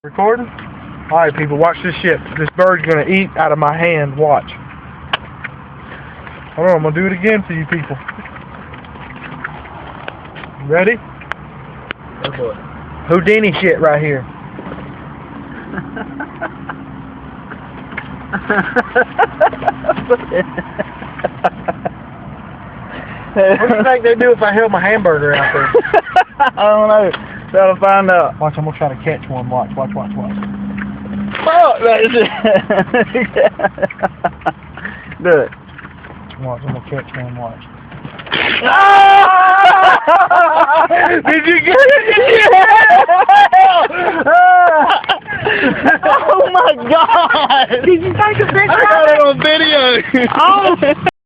Recording? Alright people, watch this shit. This bird's gonna eat out of my hand. Watch. Hold on, I'm gonna do it again for you people. Ready? Oh boy. Houdini shit right here. What do you think they do if I held my hamburger out there? I don't know. Gotta find out. Watch, I'm gonna try to catch one. Watch. Fuck that shit. Do it. Watch, I'm gonna catch one. Watch. Did you get it? Oh my god! Did you take a picture? I got it on video. Oh.